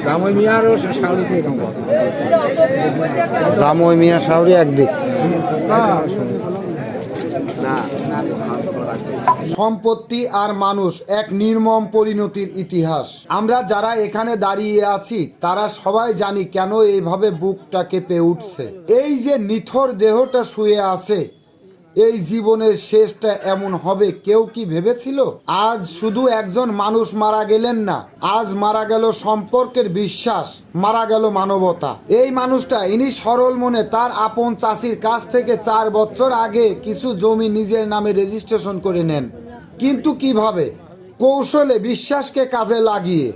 জামাই মিয়ারও শাওরিতে কাম করে। জামাই মিয়া শাওরি একদিক। সম্পত্তি আর মানুষ এক নির্মম পরিণতির ইতিহাস। আমরা যারা এখানে দাঁড়িয়ে আছি তারা সবাই জানি কেন এইভাবে বুকটা কেঁপে উঠছে। এই যে নিথর দেহটা শুয়ে আছে, এই জীবনের শেষটা এমন হবে কেউ কি ভেবেছিল? আজ শুধু একজন মানুষ মারা গেলেন না, আজ মারা গেল সম্পর্কের বিশ্বাস, মারা গেল মানবতা। এই মানুষটা ইনি সরল মনে তার আপন চাষির কাছ থেকে 4 বছর আগে কিছু জমি নিজের নামে রেজিস্ট্রেশন করে নেন। কিন্তু কিভাবে? কৌশলে, বিশ্বাসকে কাজে লাগিয়ে।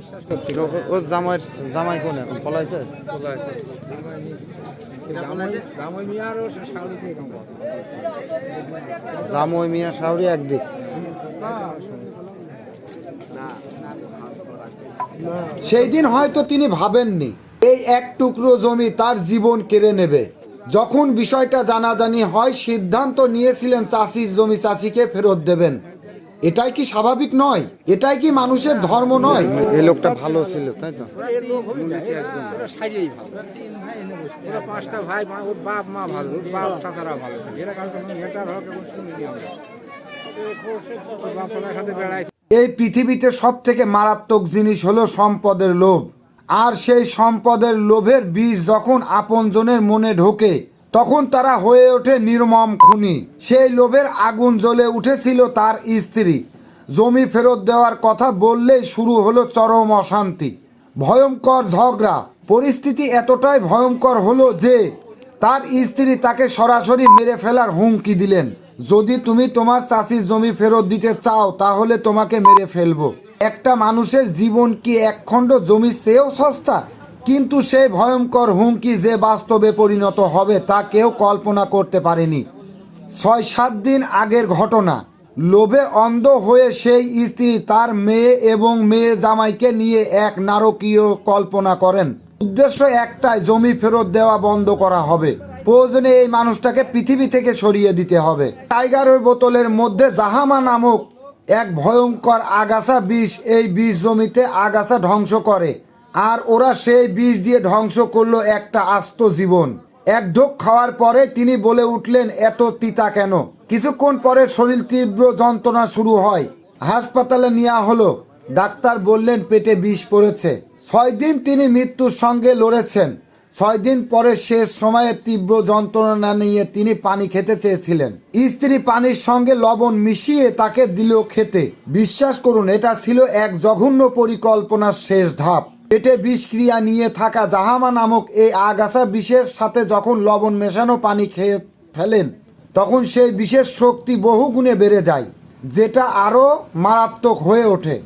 জামাই মিয়ারও শাওরিতে কাম করে। জামাই মিয়া শাওরি একদিক। সেই দিন হয়তো তিনি ভাবেননি এই এক টুকরো জমি তার জীবন কেড়ে নেবে। যখন বিষয়টা জানাজানি হয়, সিদ্ধান্ত নিয়েছিলেন চাষির জমি চাষিকে ফেরত দেবেন। এটাই কি স্বাভাবিক নয়? এটাই কি মানুষের ধর্ম নয়? এই লোকটা ভালো ছিল, তাই তো? পাঁচটা ভাই, ওর বাপ মা ভালো, ওর বাপ চাচারা ভালো ছিল। এরা কারণ এটা ধরো কেমন শুনিনি আমরা। বাপের সাথে বেড়াই। এই পৃথিবীতে সব থেকে মারাত্মক জিনিস হলো সম্পদের লোভ। আর সেই সম্পদের লোভের বিষ যখন আপনজনের মনে ঢোকে, তখন তারা হয়ে ওঠে নির্মম খুনি। সেই লোভের আগুন জ্বলে উঠেছিল তার স্ত্রী। জমি ফেরত দেওয়ার কথা বললেই শুরু হলো চরম অশান্তি, ভয়ঙ্কর ঝগড়া। পরিস্থিতি এতটাই ভয়ঙ্কর হলো যে তার স্ত্রী তাকে সরাসরি মেরে ফেলার হুমকি দিলেন। যদি তুমি তোমার চাষির জমি ফেরত দিতে চাও তাহলে তোমাকে মেরে ফেলবো। একটা মানুষের জীবন কি একখণ্ড জমির চেয়েও সস্তা? কিন্তু সেই ভয়ঙ্কর হুমকি যে বাস্তবে পরিণত হবে তা কেউ কল্পনা করতে পারেনি। 6-7 দিন আগের ঘটনা। লোভে অন্ধ হয়ে সেই স্ত্রী তার মেয়ে এবং মেয়ে জামাইকে নিয়ে এক নারকীয় কল্পনা করেন। উদ্দেশ্য একটাই, জমি ফেরত দেওয়া বন্ধ করা হবে। প্রয়োজনে এই মানুষটাকে পৃথিবী থেকে সরিয়ে দিতে হবে। টাইগারের বোতলের মধ্যে জাহামা নামক এক ভয়ঙ্কর আগাছা বিষ, এই বিষ জমিতে আগাছা ধ্বংস করে। আর ওরা সেই বিষ দিয়ে ধ্বংস করলো একটা আস্ত জীবন। এক ঢোক খাওয়ার পরে তিনি বলে উঠলেন, এত তিতা কেন? কিছুক্ষণ পরে শরীর তীব্র যন্ত্রণা শুরু হয়। হাসপাতালে নেওয়া হলো। ডাক্তার বললেন পেটে বিষ পড়েছে। 6 দিন তিনি মৃত্যুর সঙ্গে লড়েছেন। 6 দিন পরে শেষ সময়ে তীব্র যন্ত্রণা নিয়ে তিনি পানি খেতে চেয়েছিলেন। স্ত্রী পানির সঙ্গে লবণ মিশিয়ে তাকে দিল খেতে। বিশ্বাস করুন, এটা ছিল এক জঘন্য পরিকল্পনার শেষ ধাপ। পেটে বিষক্রিয়া নিয়ে থাকা জাহামা নামক এই আগাছা বিষের সাথে যখন লবণ মেশানো পানি খেয়ে ফেলেন, তখন সেই বিষের শক্তি বহুগুণে বেড়ে যায়, যেটা আরও মারাত্মক হয়ে ওঠে।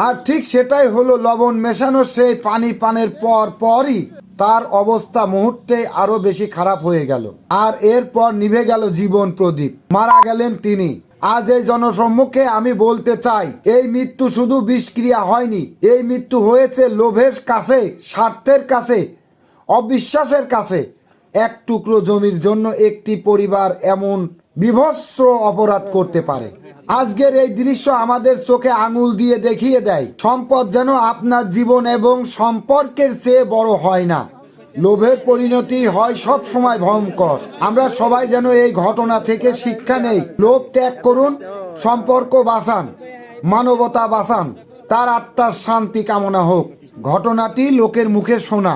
আর ঠিক সেটাই হলো লবণ মেশানো সেই পানি পানের পরই তার অবস্থা মুহূর্তে আরো বেশি খারাপ হয়ে গেল। আর এরপর নিভে গেল জীবন প্রদীপ, মারা গেলেন তিনি। আজ এই জনসম্মুখে আমি বলতে চাই, এই মৃত্যু শুধু বিষক্রিয়া হয়নি, এই মৃত্যু হয়েছে লোভের কাছে, স্বার্থের কাছে, অবিশ্বাসের কাছে। এক টুকরো জমির জন্য একটি পরিবার এমন বিভৎস অপরাধ করতে পারে। আজকের এই দৃশ্য আমাদের চোখে আঙুল দিয়ে দেখিয়ে দেয়, সম্পদ যেন আপনার জীবন এবং সম্পর্কের চেয়ে বড় হয় না। লোভের পরিণতি হয় সব সময় ভয়ঙ্কর। আমরা সবাই যেন এই ঘটনা থেকে শিক্ষা নেই। লোভ ত্যাগ করুন, সম্পর্ক বাঁচান, মানবতা বাঁচান। তার আত্মার শান্তি কামনা হোক। ঘটনাটি লোকের মুখে শোনা।